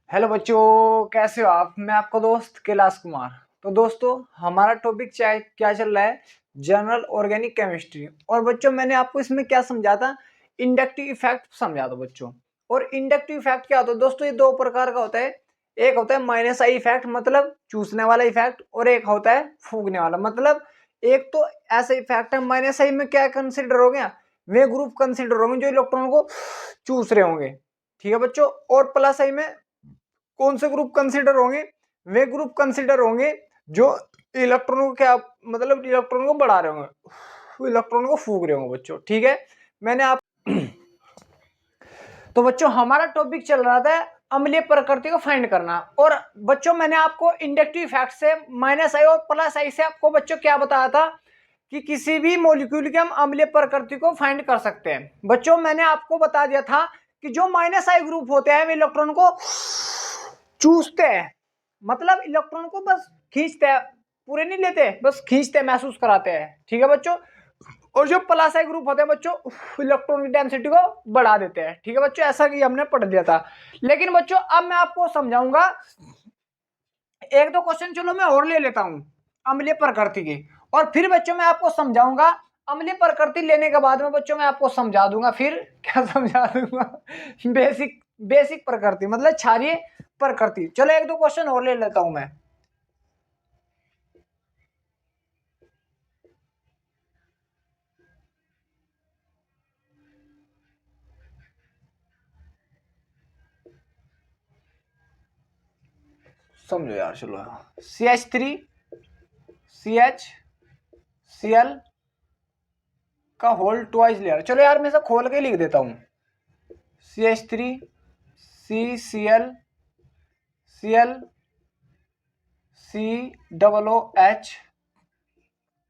Hello बच्चों, कैसे हो आप। मैं आपका दोस्त कैलाश कुमार। तो दोस्तों, हमारा टॉपिक क्या चल रहा है, जनरल ऑर्गेनिक केमिस्ट्री। और बच्चों, मैंने आपको इसमें क्या समझा था, इंडक्टिव इफेक्ट समझा था बच्चों। और इंडक्टिव इफेक्ट क्या होता है दोस्तों, ये दो प्रकार का होता है। एक होता है माइनस आई इफेक्ट, मतलब चूसने वाला इफेक्ट, और एक होता है फूकने वाला। मतलब एक तो ऐसा इफेक्ट है, माइनस आई में क्या कंसिडर हो गया, वे ग्रुप कंसिडर होंगे जो इलेक्ट्रॉन को चूस रहे होंगे, ठीक है बच्चों। और प्लस आई में कौन से ग्रुप कंसीडर होंगे, वे ग्रुप कंसीडर होंगे जो इलेक्ट्रॉनों को क्या मतलब इलेक्ट्रॉन को बढ़ा रहे होंगे, इलेक्ट्रॉन को फूक रहे होंगे बच्चों, ठीक है। मैंने आप तो बच्चों, हमारा टॉपिक चल रहा था अम्लीय प्रकृति को फाइंड करना। और बच्चों, मैंने आपको इंडक्टिव इफेक्ट से माइनस आई और प्लस आई से आपको बच्चों क्या बताया था कि किसी भी मॉलिक्यूल की हम अम्लीय प्रकृति को फाइंड कर सकते हैं। बच्चों, मैंने आपको बता दिया था कि जो माइनस आई ग्रुप होते हैं वे इलेक्ट्रॉन को चूसते हैं, मतलब इलेक्ट्रॉन को बस खींचते हैं, पूरे नहीं लेते, बस खींचते महसूस कराते हैं, ठीक है बच्चों। और जो प्लस आई ग्रुप होते हैं बच्चों, इलेक्ट्रॉन की डेंसिटी को बढ़ा देते हैं, ठीक है बच्चों। ऐसा कि हमने पढ़ दिया था। लेकिन बच्चों, अब मैं आपको समझाऊंगा एक दो क्वेश्चन, चलो मैं और ले लेता हूं अम्लीय प्रकृति के, और फिर बच्चों मैं आपको समझाऊंगा। अम्लीय प्रकृति लेने के बाद में बच्चों मैं आपको समझा दूंगा, फिर क्या समझा दूंगा, बेसिक बेसिक प्रकृति मतलब क्षारीय प्रकृति। चलो एक दो क्वेश्चन और ले लेता हूं मैं। समझो यार, चलो CH3 CHCl का होल ट्वाइस लेयर। चलो यार, मैं सब खोल के लिख देता हूं। CH3 CCl Cl COOH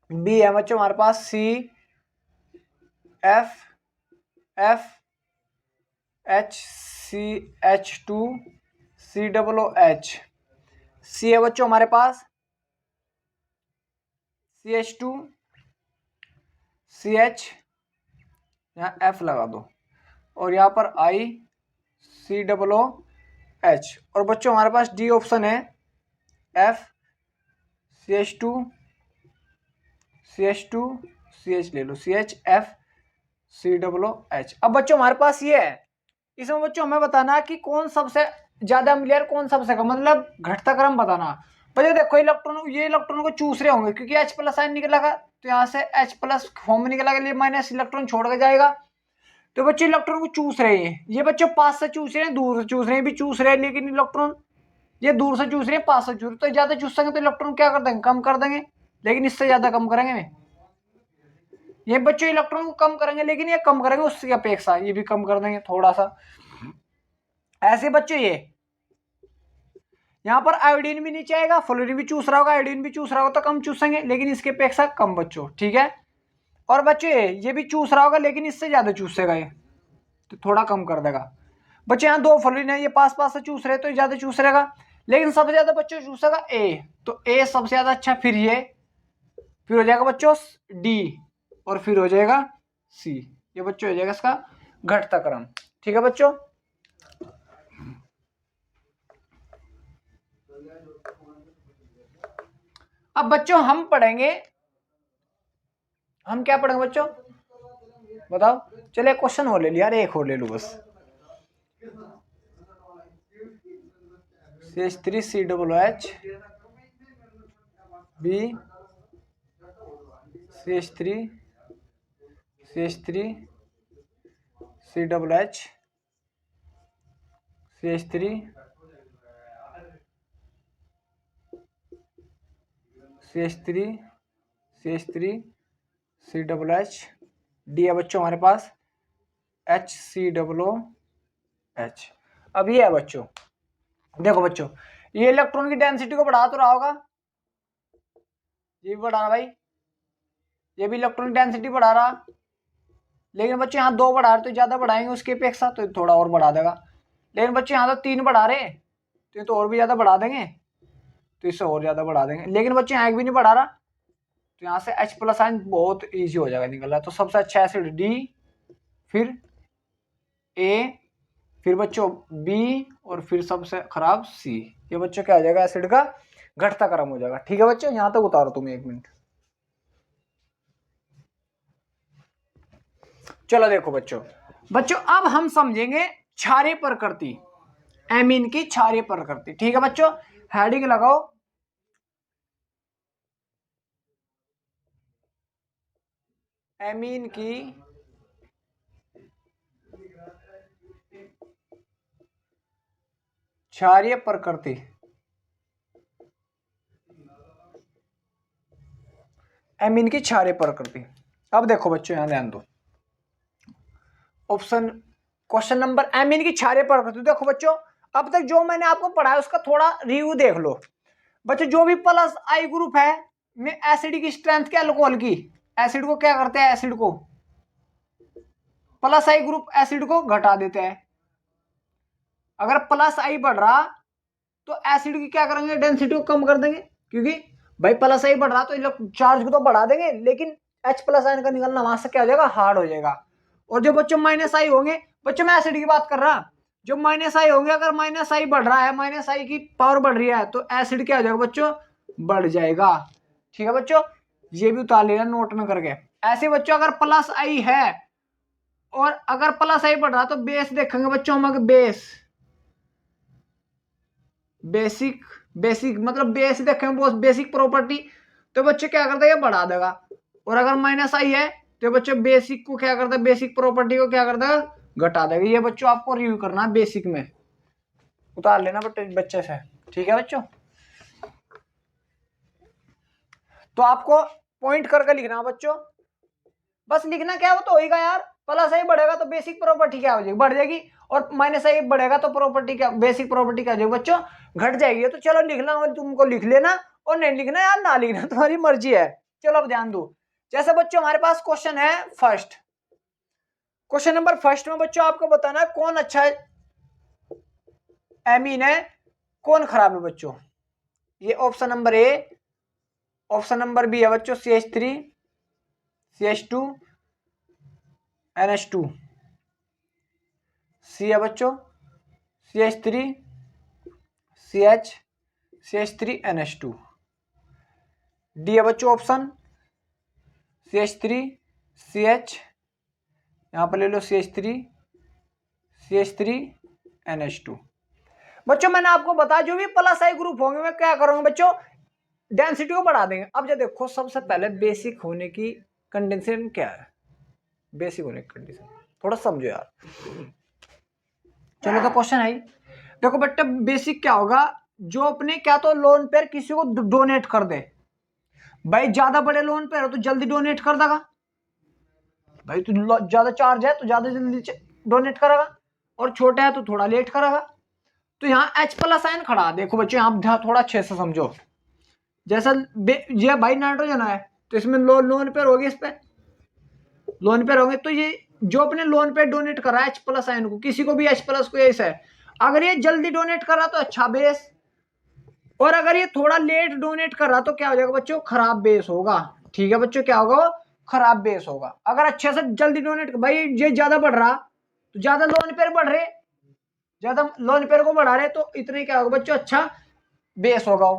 B है बच्चों हमारे पास CFFHCH2 COOH C है बच्चों हमारे पास CH2 CH, यहाँ F लगा दो, और यहाँ पर COOH। और बच्चों हमारे पास D ऑप्शन है, F CH2 CH ले लो, CHF COOH। अब बच्चों हमारे पास ये है, इसमें बच्चों हमें बताना कि कौन सबसे ज्यादा अम्लीय, कौन सबसे कम, मतलब घटता क्रम बताना। बच्चों देखो, ये इलेक्ट्रॉन को चूस रहे होंगे क्योंकि H प्लस आयन निकलेगा, तो यहाँ से H प्लस फॉर्म निकलेगा, माइनस इलेक्ट्रॉन छोड़ के जाएगा। तो बच्चे इलेक्ट्रॉन को चूस रहे हैं, ये बच्चों पास से चूस रहे हैं, दूर से चूस रहे हैं, भी चूस रहे हैं, लेकिन इलेक्ट्रॉन ये दूर से चूस रहे हैं, पास से चूस रहे हैं। तो ज्यादा चूसेंगे तो इलेक्ट्रॉन क्या कर देंगे, कम कर देंगे, लेकिन इससे ज्यादा कम करेंगे। ये बच्चों इलेक्ट्रॉन को कम करेंगे, लेकिन ये कम करेंगे उसकी अपेक्षा, ये भी कम कर देंगे थोड़ा सा। ऐसे बच्चों ये यहाँ पर आयोडीन भी नीचे आएगा, फ्लोरीन भी चूस रहा होगा, आयोडीन भी चूस रहा होगा, तो कम चूसेंगे, लेकिन इसके अपेक्षा कम बच्चों, ठीक है। और बच्चों ये भी चूस रहा होगा, लेकिन इससे ज्यादा चूसेगा ये, तो थोड़ा कम कर देगा। बच्चे यहाँ दो फ्लोरीन है, ये पास पास से चूस रहे तो ज्यादा चूस रहेगा, लेकिन सबसे ज्यादा बच्चों चूसेगा ए, तो ए सबसे ज्यादा अच्छा। फिर हो जाएगा बच्चों डी, और फिर हो जाएगा सी। ये बच्चों हो जाएगा इसका घटता क्रम, ठीक है बच्चों। अब बच्चों हम क्या पढ़ेंगे बच्चों, बताओ। चलिए क्वेश्चन और ले लिया, एक और ले लो बस। CH3 COOH B CH3 CH3 COOH CH3 CH3 CH3 COOH D है बच्चों हमारे पास HCOOH। अब ये है बच्चों, देखो बच्चों, ये इलेक्ट्रॉन की डेंसिटी को बढ़ा तो रहा होगा, ये भी बढ़ा रहा भाई, ये भी इलेक्ट्रॉन डेंसिटी बढ़ा रहा, लेकिन बच्चे यहाँ दो बढ़ा रहे तो ज्यादा बढ़ाएंगे उसकी अपेक्षा, तो थोड़ा और बढ़ा देगा। लेकिन बच्चे यहाँ तो तीन बढ़ा रहे, तो ये तो और भी ज्यादा बढ़ा देंगे, तो इससे और ज्यादा बढ़ा देंगे। लेकिन बच्चे यहाँ एक भी नहीं बढ़ा रहा, तो यहाँ से H प्लस आयन बहुत ईजी हो जाएगा निकल रहा। तो सबसे अच्छा एसिड डी, फिर ए, फिर बच्चों बी, और फिर सबसे खराब सी। ये बच्चों क्या हो जाएगा, एसिड का घटता क्रम हो जाएगा। ठीक है बच्चों, यहां तक उतारो तुम 1 मिनट। चलो देखो बच्चों, अब हम समझेंगे क्षारीय प्रकृति, एमीन की क्षारीय प्रकृति। ठीक है बच्चों, हेडिंग लगाओ एमीन की क्षारीय प्रकृति। एमीन की क्षारीय प्रकृति। अब देखो बच्चों, यहां ध्यान दो, ऑप्शन क्वेश्चन नंबर, एमीन की क्षारीय प्रकृति। देखो बच्चों, अब तक जो मैंने आपको पढ़ाया उसका थोड़ा रिव्यू देख लो बच्चों। जो भी प्लस आई ग्रुप है में एसिड की स्ट्रेंथ क्या, अल्कोहल की, एसिड को क्या करते हैं, एसिड को प्लस आई ग्रुप एसिड को घटा देते हैं। अगर प्लस आई बढ़ रहा तो एसिड की क्या करेंगे, डेंसिटी को कम कर देंगे, क्योंकि भाई प्लस आई बढ़ रहा तो चार्ज को तो बढ़ा देंगे, लेकिन H प्लस आयन का निकलना वहां से क्या हो जाएगा, हार्ड हो जाएगा। और जो बच्चों माइनस आई होंगे, बच्चों मैं एसिड की बात कर रहा, जो माइनस आई होंगे, अगर माइनस आई बढ़ रहा है, माइनस आई की पावर बढ़ रही है, तो एसिड क्या हो जाएगा बच्चों, बढ़ जाएगा। ठीक है बच्चों, ये भी उतार लेना नोट में करके। ऐसे बच्चों अगर प्लस आई है और अगर प्लस आई बढ़ रहा तो बेस देखेंगे बच्चों हम, बेसिक बेसिक मतलब बेस देखेंगे, बेसिक प्रॉपर्टी, तो बच्चे क्या करते हैं, बढ़ा देगा। और अगर माइनस आई है तो बच्चे बेसिक को क्या करता है, बेसिक प्रॉपर्टी को क्या करता है, घटा देगा। ये बच्चों आपको रिव्यू करना है, बेसिक में उतार लेना बच्चे से। ठीक है बच्चों, तो आपको पॉइंट करके लिखना बच्चों, बस लिखना क्या वो तो होगा यार। प्लस आई बढ़ेगा तो बेसिक प्रॉपर्टी क्या हो जाएगी, बढ़ जाएगी, और माइनस आई बढ़ेगा तो प्रॉपर्टी क्या, बेसिक प्रॉपर्टी क्या हो जाएगी बच्चों, घट जाएगी। तो चलो लिखना और तुमको लिख लेना, और नहीं लिखना यार ना लिखना, तुम्हारी मर्जी है। चलो अब ध्यान दो, जैसे बच्चों हमारे पास क्वेश्चन है फर्स्ट, क्वेश्चन नंबर फर्स्ट में बच्चों आपको बताना है कौन अच्छा एमीन है, कौन खराब है बच्चों। ये option number A, option number B है बच्चों CH3 CH2 NH2, सी है बच्चों CH3 CH CH3 NH2, D है बच्चों ऑप्शन CH3 CH, यहां पर ले लो CH3 CH3 NH2। बच्चों मैंने आपको बताया जो भी प्लस आई ग्रुप होंगे मैं क्या करूंगा बच्चों, डेंसिटी को बढ़ा देंगे। अब जो देखो सबसे पहले बेसिक होने की कंडीशन क्या है, बेसिक होने की कंडीशन थोड़ा समझो यार। चलो तो क्वेश्चन है, देखो बेटा बेसिक क्या होगा, जो अपने क्या तो लोन पर किसी को डोनेट कर दे। भाई ज्यादा बड़े लोन पर हो तो जल्दी डोनेट कर देगा, भाई तो ज्यादा चार्ज है तो ज्यादा जल्दी डोनेट करेगा, और छोटा है तो थोड़ा लेट करेगा। तो यहाँ H प्लस आयन खड़ा, देखो बच्चों यहाँ थोड़ा अच्छे से समझो। जैसा ये भाई नाइट्रोजन है तो इसमें लोन पेयर होगी, इस पे लोन पेयर होंगे, तो ये जो अपने लोन पे डोनेट कर रहा है H प्लस आयन को, किसी को भी H प्लस को ऐसा है, अगर ये जल्दी डोनेट कर रहा तो अच्छा बेस, और अगर ये थोड़ा लेट डोनेट कर रहा तो क्या हो जाएगा बच्चों, खराब बेस होगा। ठीक है बच्चों, क्या होगा, खराब बेस होगा। अगर अच्छे से जल्दी डोनेट, भाई ये ज्यादा बढ़ रहा तो ज्यादा लोन पेयर बढ़ रहे, ज्यादा लोन पेयर को बढ़ा रहे तो इतने क्या होगा बच्चों, अच्छा बेस होगा।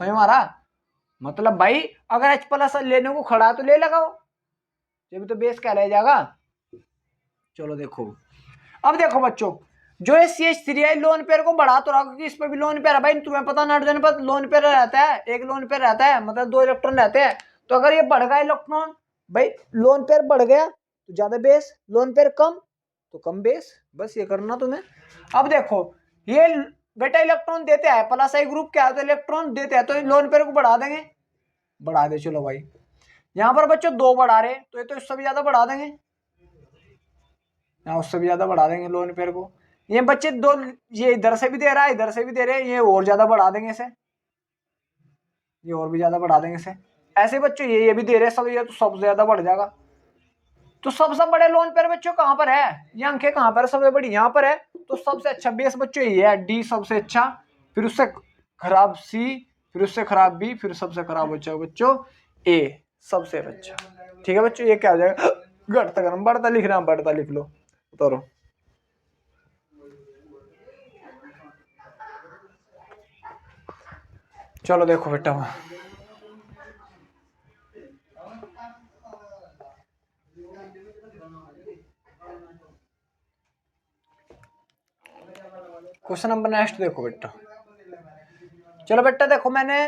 समझ मारा, मतलब भाई अगर H प्लस लेने को खड़ा तो ले लगाओ, ये भी तो बेस क्या ले जाएगा। चलो देखो, अब देखो बच्चों जो ये CH3 है लोन पेयर को बढ़ा तो रहा, क्योंकि इस पे भी लोन पेयर है। भाई तुम्हें पता नाइट्रोजन पर लोन पेयर रहता है, एक लोन पेयर रहता है, मतलब 2 इलेक्ट्रॉन रहते हैं। तो अगर ये बढ़ गया इलेक्ट्रॉन, भाई लोन पेयर बढ़ गया तो ज्यादा बेस, लोन पेयर कम तो कम बेस, बस ये करना तुम्हें। अब देखो ये बेटा इलेक्ट्रॉन देते हैं, प्लस आई ग्रुप क्या है तो इलेक्ट्रॉन देते हैं, तो लोन पेयर को बढ़ा देंगे, बढ़ा दे। चलो भाई यहाँ पर बच्चों 2 बढ़ा रहे तो ये तो इससे भी ज्यादा बढ़ा देंगे, यहाँ उससे भी ज्यादा बढ़ा देंगे लोन पेयर को। ये बच्चे 2, ये इधर से भी दे रहा है इधर से भी दे रहे हैं, ये और ज्यादा बढ़ा देंगे इसे, ये और भी ज्यादा बढ़ा देंगे इसे। ऐसे बच्चों ये भी दे रहे हैं सब, ये तो सबसे ज्यादा बढ़ जाएगा। तो सबसे बड़े लोन पेयर बच्चों कहां पर है, ये अंकें कहां पर है, सबसे बड़ी यहाँ पर है। तो सबसे अच्छा बेस बच्चों ये है, डी सबसे अच्छा, फिर उससे खराब सी, फिर उससे खराब बी, फिर सबसे खराब बच्चों ए सबसे अच्छा। ठीक है बच्चों, ये क्या हो जाएगा, घटता क्रम, बढ़ता लिख रहा, बढ़ता लिख लो, उतारो। चलो देखो बेटा, क्वेश्चन नंबर नेक्स्ट देखो बेटा। चलो बेटा देखो, मैंने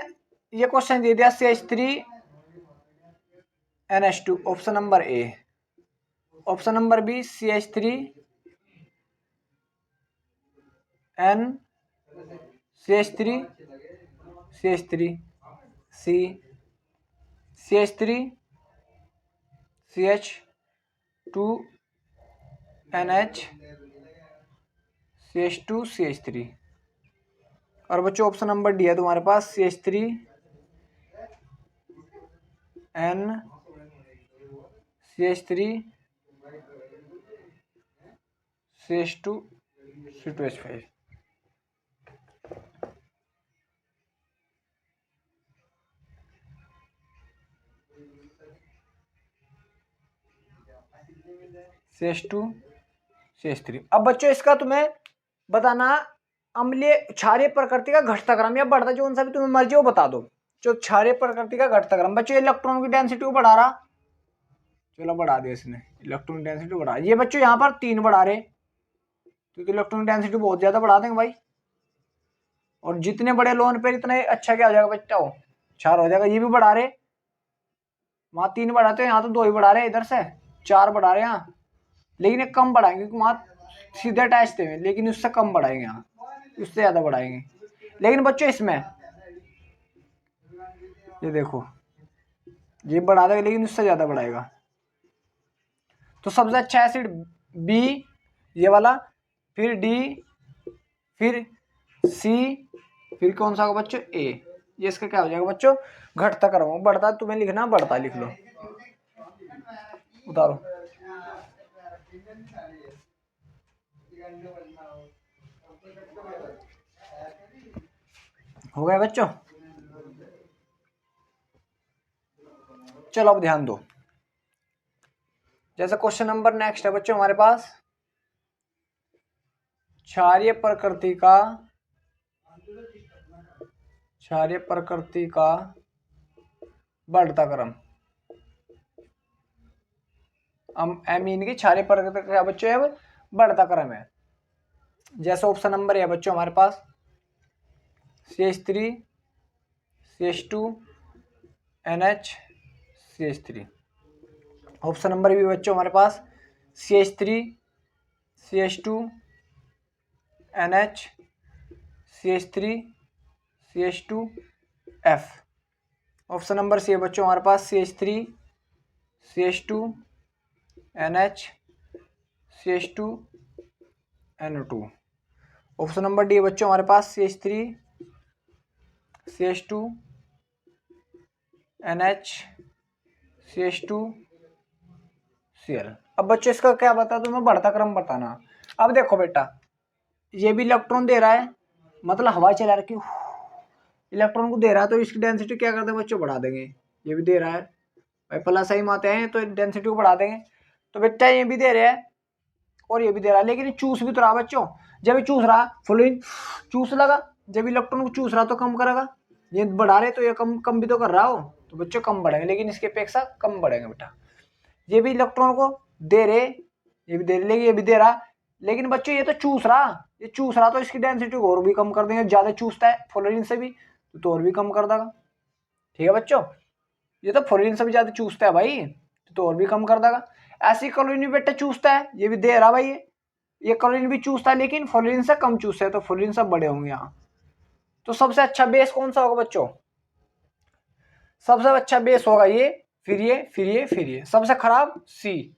ये क्वेश्चन दे दिया CH3NH2, option number A. Option number B CH3 C CH3 CH2NH CH3। और बच्चों ऑप्शन नंबर डी है तुम्हारे पास CH3 CH3। अब बच्चों इसका तुम्हें बताना अम्लीय क्षारीय प्रकृति का घटता क्रम या बढ़ता, जो उनसा भी तुम्हें मर्जी हो बता दो। जो क्षारीय प्रकृति का घटता क्रम, बच्चों इलेक्ट्रॉन की डेंसिटी को बढ़ा रहा, चलो बढ़ा दिया इसने, इलेक्ट्रॉन डेंसिटी बढ़ा। ये बच्चों यहाँ पर 3 बढ़ा रहे, क्योंकि इलेक्ट्रॉन डेंसिटी बहुत ज्यादा बढ़ा देंगे भाई। और जितने बड़े लोन पे इतना अच्छा क्या हो जाएगा बच्चा, हो क्षार हो जाएगा। ये भी बढ़ा रहे, वहां 3 बढ़ाते हैं, यहाँ तो 2 ही बढ़ा रहे, इधर से 4 बढ़ा रहे यहाँ, लेकिन एक कम बढ़ाएंगे क्योंकि वहां सीधे अटैच थे, लेकिन उससे कम बढ़ाएंगे, यहाँ उससे ज्यादा बढ़ाएंगे। लेकिन बच्चों इसमें ये देखो, ये बढ़ा देगा लेकिन उससे ज्यादा बढ़ाएगा। तो सबसे अच्छा एसिड बी ये वाला, फिर डी, फिर सी, फिर कौन सा होगा बच्चों ए। ये इसका क्या हो जाएगा बच्चों, घटता क्रम। बढ़ता तुम्हें लिखना, बढ़ता लिख लो, उतारो। हो गया बच्चों। चलो अब ध्यान दो, जैसे क्वेश्चन नंबर नेक्स्ट है बच्चों हमारे पास, क्षारीय प्रकृति का बढ़ता क्रम। एमीन की क्षारीय प्रकृति का बच्चों है बढ़ता क्रम है। जैसे ऑप्शन नंबर है बच्चों हमारे पास CH3 CH2NH CH3। Option number भी बच्चों हमारे पास CH3 CH2NH CH3 CH2F। Option number C है बच्चों हमारे पास CH3 CH2NH CH2NO2। Option number D है बच्चों हमारे पास CH3 CH2NH CH2Cl। अब बच्चों इसका क्या बता, तुम्हें बढ़ता क्रम बताना। अब देखो बेटा, ये भी इलेक्ट्रॉन दे रहा है, मतलब हवा चला रखी, इलेक्ट्रॉन को दे रहा है, तो इसकी डेंसिटी क्या करते हैं बच्चों, बढ़ा देंगे। ये भी दे रहा है भाई, प्लस साइन आते हैं तो डेंसिटी को बढ़ा देंगे। तो बेटा ये भी दे रहे हैं और ये भी दे रहा है, लेकिन चूस भी तो रहा बच्चों। जब ये चूस रहा, फ्लोरीन चूस लगा, जब इलेक्ट्रॉन को चूस रहा तो कम करेगा। ये बढ़ा रहे तो ये कम भी तो कर रहा हो, तो बच्चों कम बढ़ेंगे, लेकिन इसके अपेक्षा कम बढ़ेंगे बेटा। ये भी इलेक्ट्रॉन को दे रहे, ये भी दे रहे, लेकिन ये भी दे रहा, लेकिन बच्चों ये तो चूस रहा, ये चूस रहा तो इसकी डेंसिटी को और भी कम कर देंगे। ज्यादा चूसता है फ्लोरीन से भी तो और भी कम कर देगा। ठीक है बच्चों, ये तो फ्लोरीन से भी ज्यादा चूसता है भाई, तो और भी कम कर देगा। ऐसी क्लोरीन बेटा चूसता है, ये भी दे रहा भाई, ये क्लोरीन भी चूसता है, लेकिन फ्लोरीन से कम चूसता है, तो फ्लोरीन सब बड़े होंगे यहाँ। तो सबसे अच्छा बेस कौन सा होगा बच्चों, सबसे अच्छा बेस होगा ये, फिर ये, फिर ये, फिर ये। सबसे खराब सी,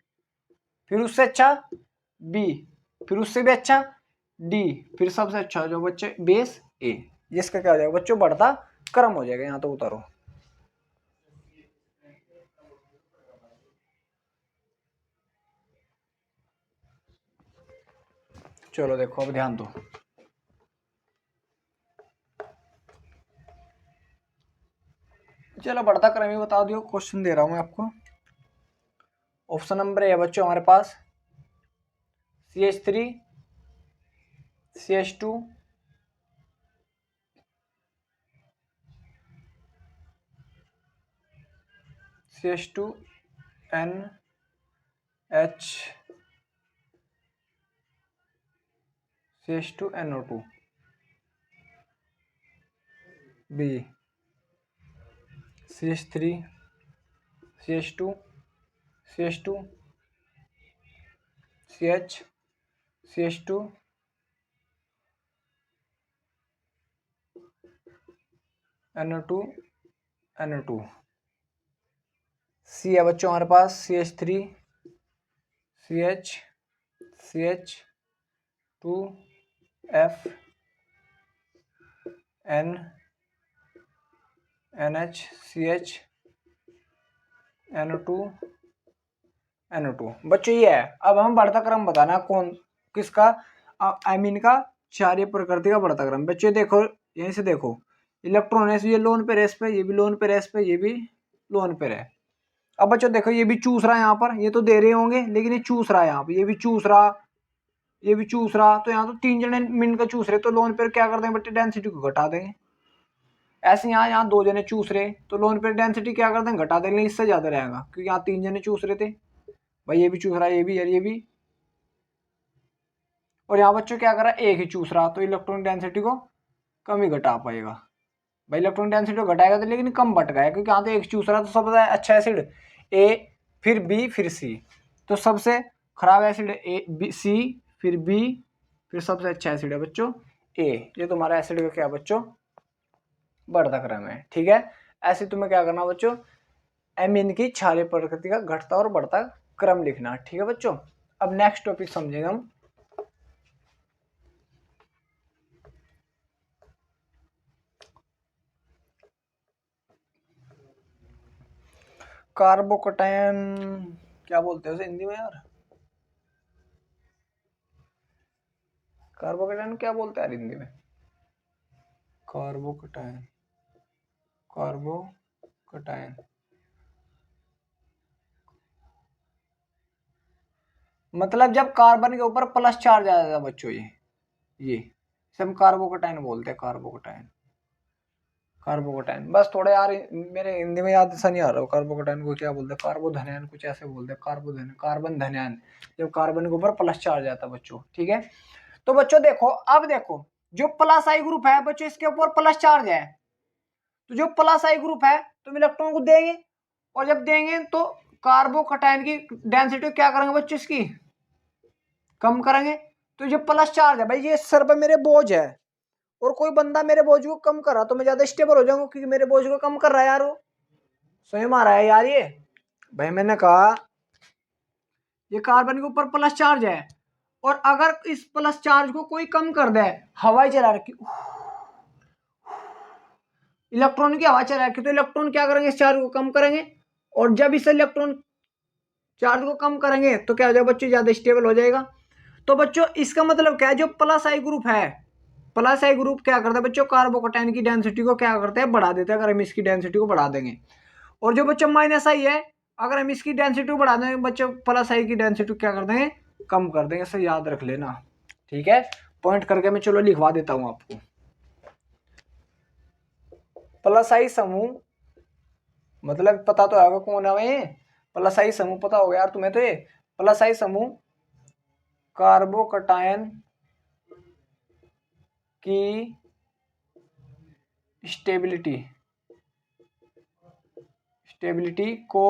फिर उससे अच्छा बी, फिर उससे भी अच्छा डी, फिर सबसे अच्छा जो बच्चे बेस ए। इसका क्या हो जाएगा बच्चों, बढ़ता क्रम हो जाएगा। यहाँ तो उतारो। चलो देखो अब ध्यान दो, चलो बढ़ता क्रम ही बता दियो, क्वेश्चन दे रहा हूं मैं आपको। ऑप्शन नंबर है बच्चों हमारे पास CH3 CH2 CH2NH CH2NO2 B CH3 CH2 CH2 CH CH2 NO2 NO2 C है बच्चों हमारे पास CH3 CH CH2 F N NH CH NO2 NO2 बच्चों ये है। अब हम बढ़ता क्रम बताना कौन किसका एमीन का क्षारीय प्रकृति का बढ़ता क्रम। बच्चों देखो यहीं से देखो इलेक्ट्रॉन है, ये लोन पे रेस पे, ये भी लोन पे रेस पे, ये भी लोन पे है। अब बच्चों देखो ये भी चूस रहा है यहाँ पर, ये तो दे रहे होंगे लेकिन ये चूस रहा है यहाँ पे, ये भी चूस रहा, ये भी चूस रहा, तो यहाँ तो 3 जने मिनट का चूस रहे, तो लोन पे क्या कर देंगे बच्चे डेंसिटी को घटा देंगे। ऐसे यहाँ 2 जने चूस रहे तो लोन पे डेंसिटी क्या कर देंगे घटा देंगे, इससे ज्यादा रहेगा क्योंकि यहाँ 3 जने चूस रहे थे। भाई ये भी चूस रहा है, ये भी यार ये भी, और यहाँ बच्चों क्या कर रहा है एक ही चूस रहा, तो इलेक्ट्रॉनिक डेंसिटी को कम ही घटा पाएगा। भाई इलेक्ट्रॉनिक डेंसिटी को घटाएगा तो लेकिन कम बट गया क्योंकि यहाँ तो एक चूस रहा, तो सबसे अच्छा एसिड ए फिर बी फिर सी, तो सबसे खराब एसिड ए बी सी फिर बी फिर सबसे अच्छा एसिड है बच्चों ए। ये तुम्हारा एसिड का क्या बच्चों बढ़ता क्रम है। ठीक है, ऐसे तुम्हें क्या करना बच्चों एमीन की क्षारीय प्रकृति का घटता और बढ़ता क्रम लिखना। ठीक है बच्चों, अब नेक्स्ट टॉपिक समझेंगे हम। कार्बोकैटायन क्या बोलते हैं उसे हिंदी में यार, कार्बोकैटायन क्या बोलते हैं यार हिंदी में, कार्बोकैटायन कार्बोकैटायन मतलब जब कार्बन के ऊपर प्लस चार्ज आ जाता है बच्चों, ये इसे हम कार्बोकैटायन बोलते हैं, कार्बोकैटायन कार्बोकैटायन। बस थोड़ा यार मेरे हिंदी में याद ऐसा नहीं आ रहा, कार्बोकैटायन को क्या बोलते हैं, कार्बोधनयन कुछ ऐसे बोलते हैं, कार्बोधन कार्बन धनयन, जब कार्बन के ऊपर प्लस चार्ज आता है बच्चों। ठीक है, तो बच्चों देखो अब देखो जो प्लस आई ग्रुप है बच्चों इसके ऊपर प्लस चार्ज है, तो जो प्लस आई ग्रुप है तो इलेक्ट्रॉन को देंगे, और जब देंगे तो कार्बोकैटायन की डेंसिटी क्या करेंगे बच्चों इसकी कम करेंगे। तो जो प्लस चार्ज है भाई ये सर पर मेरे बोझ है, और कोई बंदा मेरे बोझ को कम कर रहा तो मैं ज्यादा स्टेबल हो जाऊंगा क्योंकि मेरे बोझ को कम कर रहा है यार, वो स्वयं आ रहा है यार ये। भाई मैंने कहा ये कार्बन के ऊपर प्लस चार्ज है, और अगर इस प्लस चार्ज को कोई कम कर दे, हवाई चला रखी इलेक्ट्रॉन की हवा चला रखी, तो इलेक्ट्रॉन क्या करेंगे इस चार्ज को कम करेंगे, और जब इस इलेक्ट्रॉन चार्ज को कम करेंगे तो क्या हो जाएगा बच्चों ज्यादा स्टेबल हो जाएगा। तो बच्चों इसका मतलब क्या है, जो प्लस आई ग्रुप है, प्लस आई ग्रुप क्या करता है बच्चों कार्बोकैटायन की डेंसिटी को क्या करते हैं बढ़ा देते हैं, अगर हम इसकी डेंसिटी को बढ़ा देंगे। और जो बच्चों माइनस आई है अगर हम इसकी डेंसिटी को बढ़ा देंगे बच्चों प्लस आई की डेंसिटी क्या कर देंगे कम कर देंगे, इसे याद रख लेना। ठीक है, पॉइंट करके मैं चलो लिखवा देता हूं आपको। प्लस आई समूह मतलब पता तो है कौन है ये, प्लस आई समूह पता होगा यार तुम्हें, तो ये प्लस आई समूह कार्बोकैटायन की स्टेबिलिटी को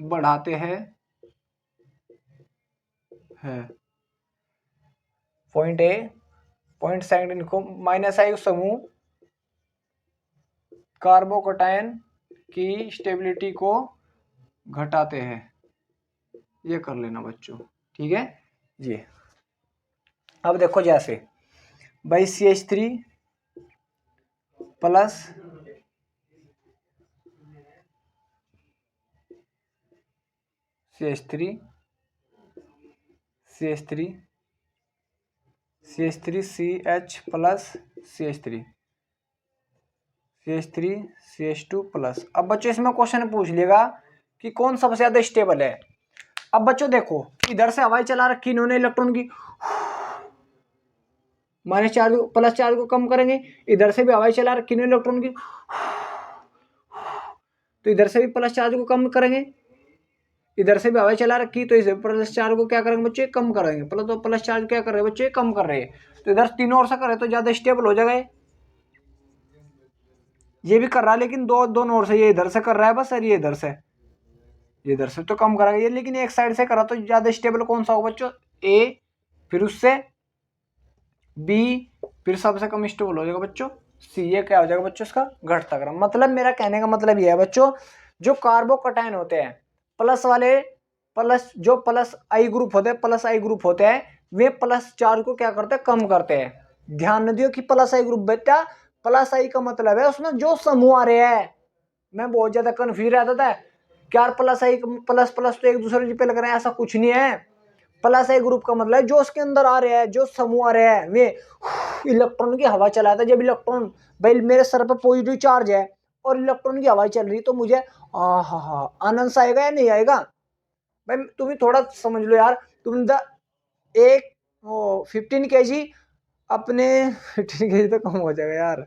बढ़ाते हैं है। पॉइंट ए पॉइंट सेकंड को माइनस आई समूह कार्बोकैटायन की स्टेबिलिटी को घटाते हैं, ये कर लेना बच्चों। ठीक है जी, अब देखो जैसे भाई CH3 plus CH3 CH plus CH2 plus. अब बच्चों इसमें क्वेश्चन पूछ लेगा कि कौन सबसे ज्यादा स्टेबल है। अब बच्चों देखो इधर से हवाई चला रखी इन्होंने इलेक्ट्रॉन की, माइनस चार्ज प्लस चार्ज को कम करेंगे, इधर से भी हवाई चला रखी इन्होंने इलेक्ट्रॉन की, तो इधर से भी प्लस चार्ज को कम करेंगे, इधर से भी हवा चला रखी तो इसे प्लस चार्ज को क्या करेंगे बच्चे, कम करेंगे। तो प्लस चार्ज क्या कर रहे हैं बच्चे, कम कर रहे हैं। तो इधर तीनों ओर से करे तो ज्यादा स्टेबल हो जाएगा। ये भी कर रहा है लेकिन दोनों ओर से, ये इधर से कर रहा है बस, और ये इधर से तो कम करेगा ये, लेकिन एक साइड से करा तो ज्यादा स्टेबल कौन सा होगा बच्चों, ए, फिर उससे बी, फिर सबसे कम स्टेबल हो जाएगा बच्चों सी। ये क्या हो जाएगा बच्चों, इसका घटता क्रम। मतलब मेरा कहने का मतलब ये है बच्चों, जो कार्बोकटायन होते हैं प्लस वाले, प्लस जो प्लस आई ग्रुप होते हैं, प्लस आई ग्रुप होते हैं, वे प्लस चार्ज को क्या करते हैं, कम करते हैं। ध्यान न दियो कि प्लस आई ग्रुप, बेटा प्लस आई का मतलब है उसमें जो समूह आ रहे हैं। मैं बहुत ज्यादा कंफ्यूज रहता था क्या प्लस आई प्लस प्लस तो एक दूसरे पे लग रहे हैं, ऐसा कुछ नहीं है। प्लस आई ग्रुप का मतलब जो उसके अंदर आ रहे हैं, जो समूह आ रहे हैं, वे इलेक्ट्रॉन की हवा चलाता है। जब इलेक्ट्रॉन, भाई मेरे सर पे पॉजिटिव चार्ज है और इलेक्ट्रॉन की हवा चल रही, तो मुझे आनंद आएगा या नहीं आएगा। भाई तुम थोड़ा समझ लो यार, तुम एक 15 kg अपने 15 kg तो कम हो जाएगा यार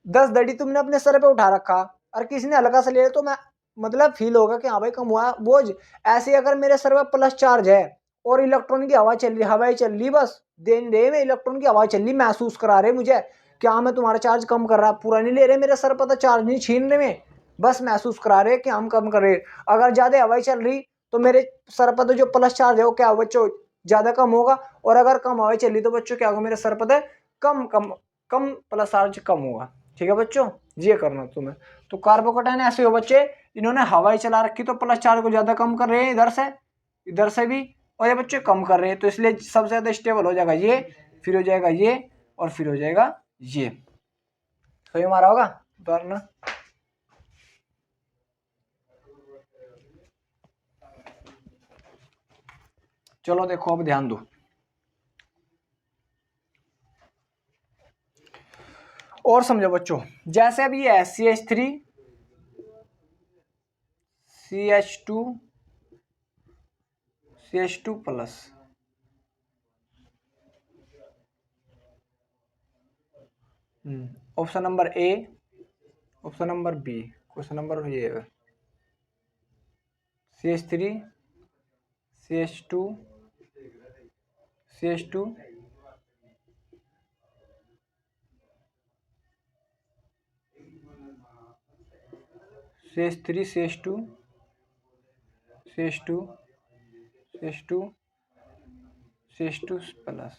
10 दड़ी तुमने अपने सर पे उठा रखा और किसी ने हल्का सा ले, तो मैं मतलब फील होगा कि हाँ भाई कम हुआ बोझ। ऐसे अगर मेरे सर पे प्लस चार्ज है और इलेक्ट्रॉन की हवा चल रही, हवाएं चल रही, बस देन दे में इलेक्ट्रॉन की हवा चल रही, महसूस करा रहे मुझे क्या मैं तुम्हारा चार्ज कम कर रहा, पूरा नहीं ले रहे मेरे सर पर, तो चार्ज नहीं छीन रहे में, बस महसूस करा रहे कि हम कम कर रहे। अगर ज्यादा हवाएं चल रही तो मेरे सर पर तो जो प्लस चार्ज है वो क्या बच्चों, ज्यादा कम होगा। और अगर कम हवाएं चल रही तो बच्चों क्या होगा, मेरे सर पर कम कम कम प्लस चार्ज कम होगा। ठीक है बच्चों, ये करना तुम्हें। तो कार्बोकटायन ऐसे हो बच्चे, इन्होंने हवाई चला रखी तो प्लस चार्ज को ज्यादा कम कर रहे हैं इधर से भी, और ये बच्चे कम कर रहे हैं, तो इसलिए सबसे ज्यादा स्टेबल हो जाएगा ये, फिर हो जाएगा ये, और फिर हो जाएगा ये। तो ये हमारा होगा वरना। चलो देखो अब ध्यान दो, और समझो बच्चों। जैसे अब ये है CH3 CH2 plus, option number A, option number B, question number ये है CH3 CH2 CH2 CH3 CH2 CH2 CH2 CH2 plus.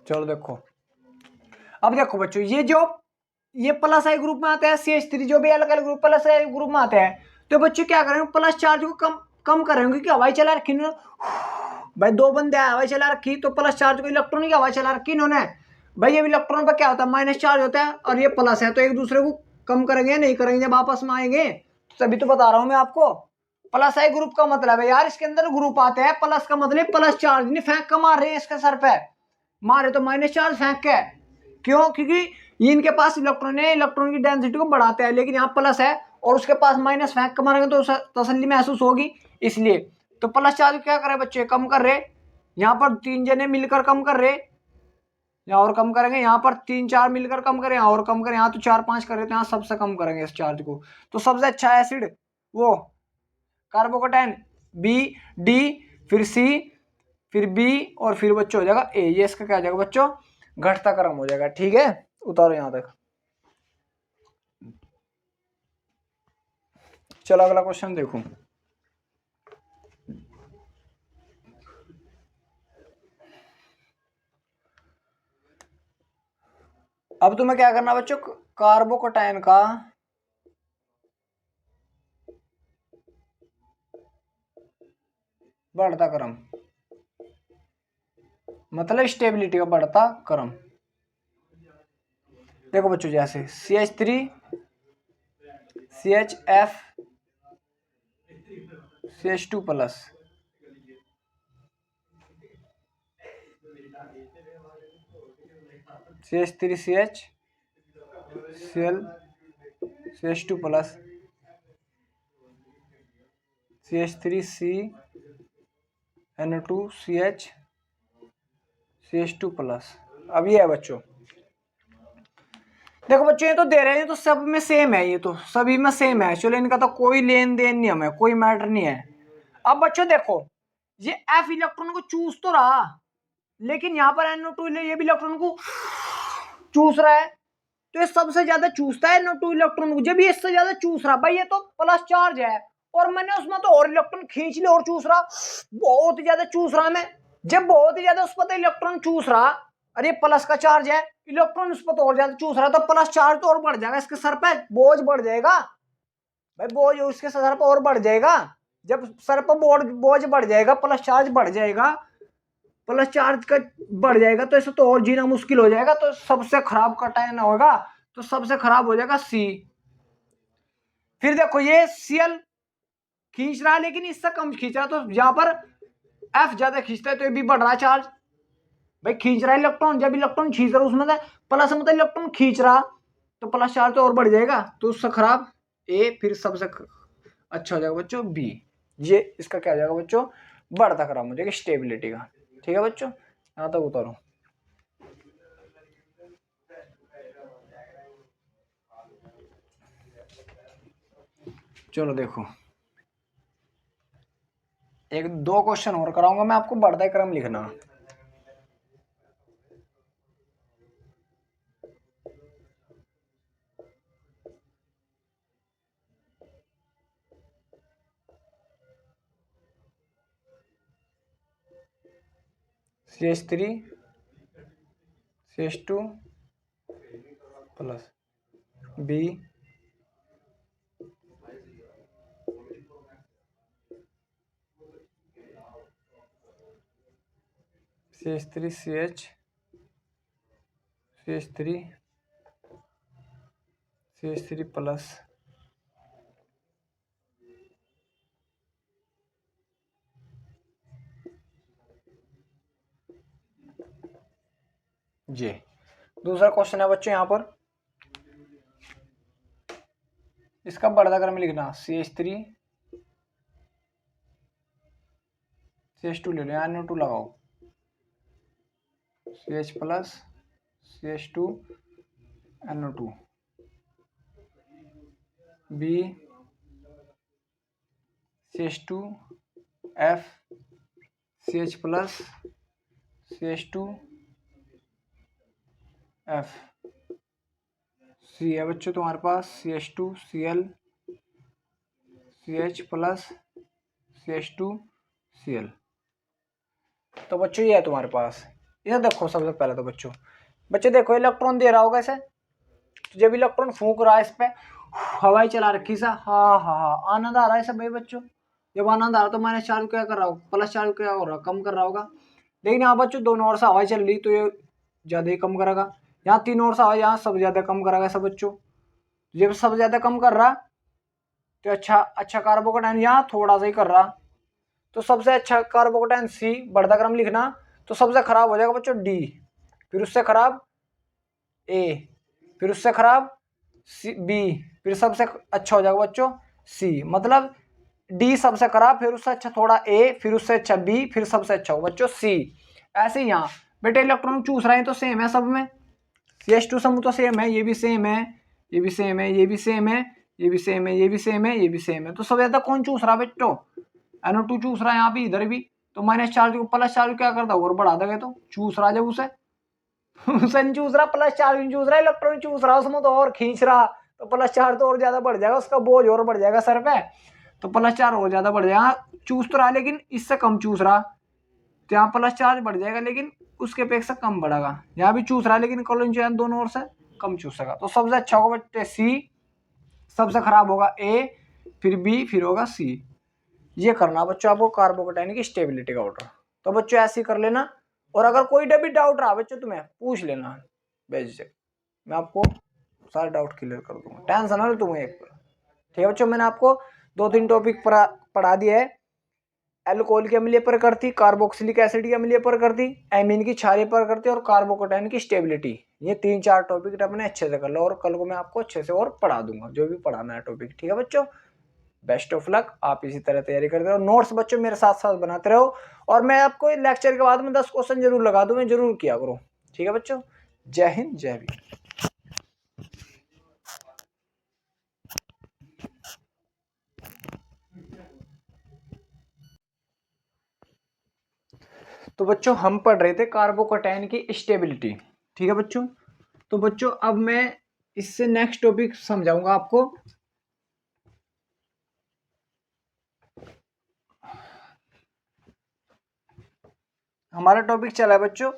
चलो देखो, अब देखो बच्चों, ये प्लस आई ग्रुप में आता है CH3, जो भी अलग अलग ग्रुप प्लस आई ग्रुप में आता है, तो बच्चों क्या करेंगे, प्लस चार्ज को कम करेंगे, क्योंकि हवाई चला रखी भाई, दो बंदे हवाई चला रखी तो प्लस चार्ज को, इलेक्ट्रॉन की हवाई चला रखी इन्होंने। भाई ये इलेक्ट्रॉन पर क्या होता है, माइनस चार्ज होता है, और ये प्लस है, तो एक दूसरे को कम करेंगे नहीं करेंगे, जब आपस में आएंगे। तभी तो बता रहा हूं मैं आपको। प्लस आई ग्रुप का मतलब है यार, इसके अंदर ग्रुप आते हैं, प्लस का मतलब प्लस चार्ज नहीं फेंक कर मार रहे हैं इसके सर पे, मारे तो माइनस चार्ज फेंक के। क्यों, क्योंकि ये इनके पास इलेक्ट्रॉन है, इलेक्ट्रॉन की डेंसिटी को बढ़ाते हैं, लेकिन यहाँ प्लस है और उसके पास माइनस फेंक कर मारेंगे तो तसल्ली महसूस होगी, इसलिए। तो प्लस चार्ज क्या कर रहे बच्चे, कम कर रहे। यहाँ पर 3 जने मिलकर कम कर रहे, यहाँ और कम करेंगे, यहाँ पर 3-4 मिलकर कम करें, यहाँ और कम करें, यहाँ तो 4-5 कर रहे, तो यहाँ सबसे कम करेंगे इस चार्ज को। तो सबसे अच्छा एसिड वो कार्बोकटायन बी, डी, फिर सी, फिर बी, और फिर बच्चों हो जाएगा ए। ये इसका क्या हो जाएगा बच्चों, घटता क्रम हो जाएगा। ठीक है, उतारो यहां तक। चलो अगला क्वेश्चन देखो। अब तुम्हें क्या करना बच्चों, कार्बोकटायन का बढ़ता क्रम, मतलब स्टेबिलिटी का बढ़ता क्रम। देखो बच्चों, जैसे CH3 CHF CH2 plus, CH3 CH Cl CH2 plus CH3 NO2 CH2 plus. अब ये है बच्चों, देखो बच्चों ये तो दे रहे हैं, तो सब में सेम है, ये तो सभी में सेम है, चलो इनका तो कोई लेन देन नहीं, हमें कोई मैटर नहीं है। अब बच्चों देखो ये F इलेक्ट्रॉन को चूस तो रहा, लेकिन यहाँ पर NO2 ये भी इलेक्ट्रॉन को चूस रहा है, तो ये सबसे ज्यादा चूसता है NO2 इलेक्ट्रॉन को, जब ये इससे ज्यादा चूस रहा, भाई ये तो प्लस चार्ज है और मैंने उसमें तो और इलेक्ट्रॉन खींच लिया और चूस रहा, बहुत ही ज्यादा चूस रहा मैं, जब बहुत ही ज्यादा उस पर तो इलेक्ट्रॉन चूस रहा, अरे प्लस का चार्ज है, इलेक्ट्रॉन उस पर तो और ज्यादा चूस रहा, तो प्लस चार्ज तो और बढ़ जाएगा, इसके सर पे बोझ बढ़ जाएगा, भाई बोझ उसके सर पर और बढ़ जाएगा, जब सर पर बोझ बढ़ जाएगा, प्लस चार्ज बढ़ जाएगा, प्लस चार्ज का बढ़ जाएगा, तो इसे तो और जीना मुश्किल हो जाएगा, तो सबसे खराब कटायन होगा, तो सबसे खराब हो जाएगा सी। फिर देखो ये Cl खींच रहा है लेकिन इससे कम खींच रहा, तो यहाँ पर F ज्यादा खींचता है, तो ये भी बढ़ रहा है चार्ज, भाई खींच रहा है इलेक्ट्रॉन, जब इलेक्ट्रॉन खींच रहा है उसमें प्लस मतलब इलेक्ट्रॉन खींच रहा, तो प्लस चार्ज तो और बढ़ जाएगा, तो उससे खराब ए, फिर सबसे अच्छा हो जाएगा बच्चों बी। ये इसका क्या हो जाएगा बच्चों, बढ़ता क्रम हो जाएगा स्टेबिलिटी का। ठीक है बच्चों, यहाँ तक उतारो। चलो देखो एक दो क्वेश्चन और कराऊंगा मैं आपको, बढ़ता क्रम लिखना। CH3 CH2 plus B CH3 CH3 plus जी। दूसरा क्वेश्चन है बच्चों यहाँ पर, इसका बढ़ता क्रम लिखना, CH3 CH2 ले लो, यहाँ NO2 लगाओ, CH plus CH2 NO2 B CH2 F CH plus CH2 F C है बच्चों तुम्हारे पास CH2 Cl CH plus CH2 Cl। तो बच्चों ये है तुम्हारे पास, इसे देखो सबसे पहले तो बच्चों देखो इलेक्ट्रॉन दे रहा होगा इसे, तो जब इलेक्ट्रॉन फूंक रहा है इस पे, हवाई चला रखी सा, हाँ हाँ हाँ आनंद आ रहा है सब भाई बच्चों, जब आनंद आ रहा तो माइनस चार्ज क्या कर रहा होगा, प्लस चार्ज क्या हो रहा, कम कर रहा होगा, लेकिन यहाँ बच्चों दोनों ओर से हवाई चल रही, तो ये ज्यादा ही कम करेगा, यहाँ तीनों ओर से हवा, यहाँ सब ज्यादा कम करेगा सब बच्चों, जब सब ज्यादा कम कर रहा तो अच्छा कार्बोकेटाइन यहाँ थोड़ा सा ही कर रहा, तो सबसे अच्छा कार्बोकेटाइन सी, बढ़ता क्रम लिखना, तो सबसे खराब हो जाएगा बच्चों डी, फिर उससे खराब ए, फिर उससे खराब बी, फिर सबसे अच्छा हो जाएगा बच्चों सी, मतलब डी सबसे खराब, फिर उससे अच्छा थोड़ा ए, फिर उससे अच्छा बी, फिर सबसे अच्छा हो बच्चों सी। ऐसे ही यहाँ बेटे इलेक्ट्रॉन चूस रहे हैं तो सेम है सब में, CH2 समूह तो सेम है, ये भी सेम है, ये भी सेम है, ये भी सेम है, ये भी सेम है, ये भी सेम है, ये भी सेम है, तो सब ज्यादा कौन चूस रहा बच्चों, NO2 चूस रहा है यहाँ भी, इधर भी, तो माइनस चार्ज को प्लस चार्ज क्या करता है और बढ़ा देगा, तो चूस रहा जब उसे उसे नहीं चूस रहा, प्लस चार्ज नहीं चूस रहा, इलेक्ट्रॉन चूस रहा उसमें तो और खींच रहा, तो प्लस चार्ज तो और ज्यादा बढ़ जाएगा, उसका बोझ और बढ़ जाएगा सर पे, तो प्लस चार्ज और ज्यादा बढ़ जाएगा, चूस तो रहा लेकिन इससे कम चूस रहा, तो यहाँ प्लस चार्ज बढ़ जाएगा लेकिन उसके अपेक्षा कम बढ़ेगा, यहाँ भी चूस रहा है लेकिन कॉलोन जो है दोनों ओर से कम चूसेगा, तो सबसे अच्छा होगा बच्चे सी, सबसे खराब होगा ए, फिर बी, फिर होगा सी। ये करना बच्चों आपको कार्बोकेटाइन की स्टेबिलिटी का ऑर्डर, तो बच्चों ऐसे ही कर लेना, और अगर कोई भी डाउट रहा बच्चों तुम्हें पूछ लेना बेझिझक, मैं आपको सारे डाउट क्लियर कर दूंगा, टेंशन ना लो तुम्हें एक पर। ठीक है बच्चों, मैंने आपको 2-3 टॉपिक पढ़ा दिया है, एल्कोहल की अम्लीय प्रकृति, कार्बोक्सिलिक एसिड की अम्लीय प्रकृति, एमीन की क्षारीय प्रकृति और कार्बोकैटायन की स्टेबिलिटी। ये 3-4 टॉपिक अपने अच्छे से कर लो और कल को मैं आपको अच्छे से और पढ़ा दूंगा जो भी पढ़ाना है टॉपिक। ठीक है बच्चों, बेस्ट ऑफ लक। आप इसी तरह तैयारी करते रहो, नोट्स बच्चों मेरे साथ साथ बनाते रहो और मैं आपको लेक्चर के बाद में 10 क्वेश्चन जरूर लगा दूं, मैं जरूर किया करो। ठीक है बच्चों, जय हिंद जय भीम। तो बच्चों हम पढ़ रहे थे कार्बोकैटायन की स्टेबिलिटी। ठीक है बच्चों, तो बच्चों अब मैं इससे नेक्स्ट टॉपिक समझाऊंगा आपको। हमारा टॉपिक चला है बच्चों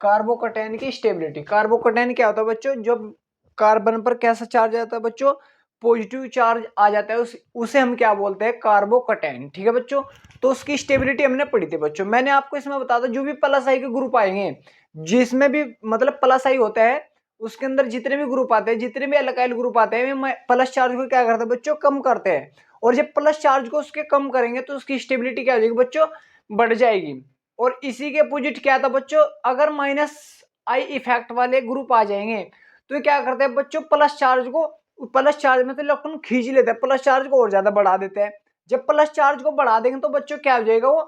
कार्बोकैटायन की स्टेबिलिटी। कार्बोकैटायन क्या होता है बच्चों, जब कार्बन पर कैसा चार्ज आता है बच्चों, पॉजिटिव चार्ज आ जाता है, उसे हम क्या बोलते हैं, कार्बोकैटायन। ठीक है बच्चों, तो उसकी स्टेबिलिटी हमने पढ़ी थी बच्चों। मैंने आपको इसमें बता था जो भी प्लस आई के ग्रुप आएंगे, जिसमें भी मतलब प्लस आई होता है, उसके अंदर जितने भी ग्रुप आते हैं, जितने भी अल्काइल ग्रुप आते हैं, प्लस चार्ज को क्या करते हैं बच्चों, कम करते हैं। और जब प्लस चार्ज को उसके कम करेंगे तो उसकी स्टेबिलिटी क्या हो जाएगी बच्चों, बढ़ जाएगी। और इसी के अपोजिट क्या था बच्चों, अगर माइनस आई इफेक्ट वाले ग्रुप आ जाएंगे तो क्या करते हैं बच्चों, प्लस चार्ज को, प्लस चार्ज में तो इलेक्ट्रॉन खींच लेते हैं, प्लस चार्ज को और ज्यादा बढ़ा देते हैं। जब प्लस चार्ज को बढ़ा देंगे तो बच्चों क्या हो जाएगा वो,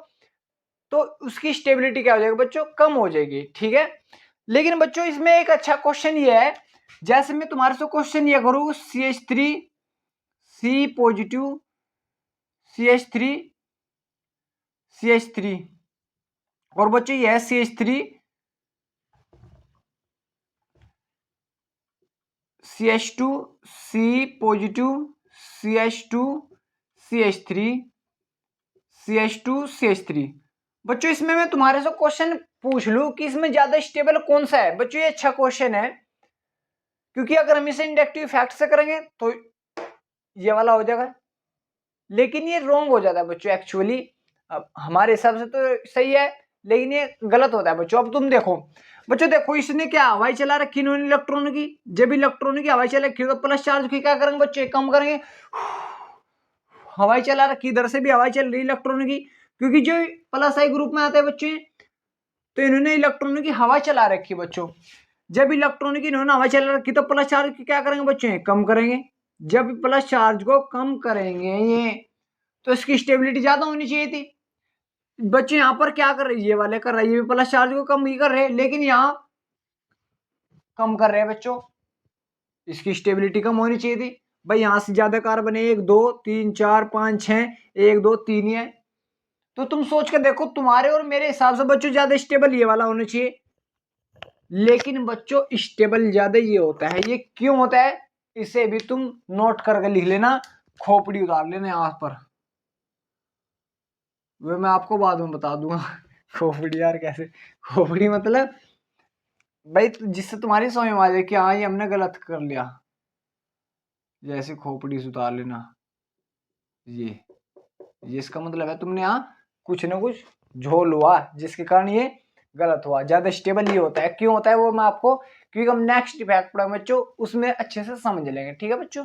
तो उसकी स्टेबिलिटी क्या हो जाएगी बच्चों, कम हो जाएगी। ठीक है, लेकिन बच्चों इसमें एक अच्छा क्वेश्चन ये है, जैसे मैं तुम्हारे से क्वेश्चन ये करूँ CH3 C positive CH3 CH3 और बच्चों ये है CH3 CH2 C positive CH2 CH3 CH2 CH3। बच्चों इसमें मैं तुम्हारे से क्वेश्चन पूछ लूं कि इसमें ज्यादा स्टेबल कौन सा है, बच्चों ये अच्छा क्वेश्चन है, क्योंकि अगर हम इसे इंडक्टिव इफेक्ट से करेंगे तो ये वाला हो जाएगा, लेकिन ये रॉन्ग हो जाता है बच्चों एक्चुअली। अब हमारे हिसाब से तो सही है, लेकिन ये गलत होता है बच्चों। अब तुम देखो बच्चों, देखो इसने क्या हवाई चला रखी इन्होंने इलेक्ट्रॉन की, जब इलेक्ट्रॉन की हवाई चला रखी तो प्लस चार्ज की क्या करेंगे बच्चे, कम करेंगे। हवाई चला रखी, इधर से भी हवाई चल रही इलेक्ट्रॉन की, क्योंकि जो प्लस आई ग्रुप में आते हैं बच्चे, तो इन्होंने इलेक्ट्रॉन की हवा चला रखी बच्चों। जब इलेक्ट्रॉन की इन्होंने हवा चला रखी तो प्लस चार्ज की क्या करेंगे बच्चे, कम करेंगे। जब प्लस चार्ज को कम करेंगे ये, तो इसकी स्टेबिलिटी ज्यादा होनी चाहिए थी। बच्चे यहाँ पर क्या कर रहे हैं, ये वाले कर रहे हैं, ये भी प्लस चार्ज को कम ही कर रहे हैं, लेकिन यहाँ कम कर रहे हैं बच्चों, इसकी स्टेबिलिटी कम होनी चाहिए थी। भाई यहां से ज्यादा कार्बन है, 1 2 3 4 5 6, 1 2 3 ही है। तो तुम सोच के देखो, तुम्हारे और मेरे हिसाब से बच्चों ज्यादा स्टेबल ये वाला होना चाहिए, लेकिन बच्चों स्टेबल ज्यादा ये होता है। ये क्यों होता है, इसे भी तुम नोट करके लिख लेना, खोपड़ी उतार लेना यहाँ पर, वो मैं आपको बाद में बता दूंगा। खोपड़ी यार कैसे, खोपड़ी मतलब भाई जिससे तुम्हारी समझ में आ जाए कि हाँ ये हमने गलत कर लिया, जैसे खोपड़ी से उतार लेना, ये इसका मतलब है तुमने यहाँ कुछ ना कुछ झोल हुआ जिसके कारण ये गलत हुआ। ज्यादा स्टेबल ये होता है, क्यों होता है वो मैं आपको, क्योंकि हम नेक्स्ट इफेक्ट पढ़ेंगे बच्चों, उसमें अच्छे से समझ लेंगे। ठीक है बच्चों,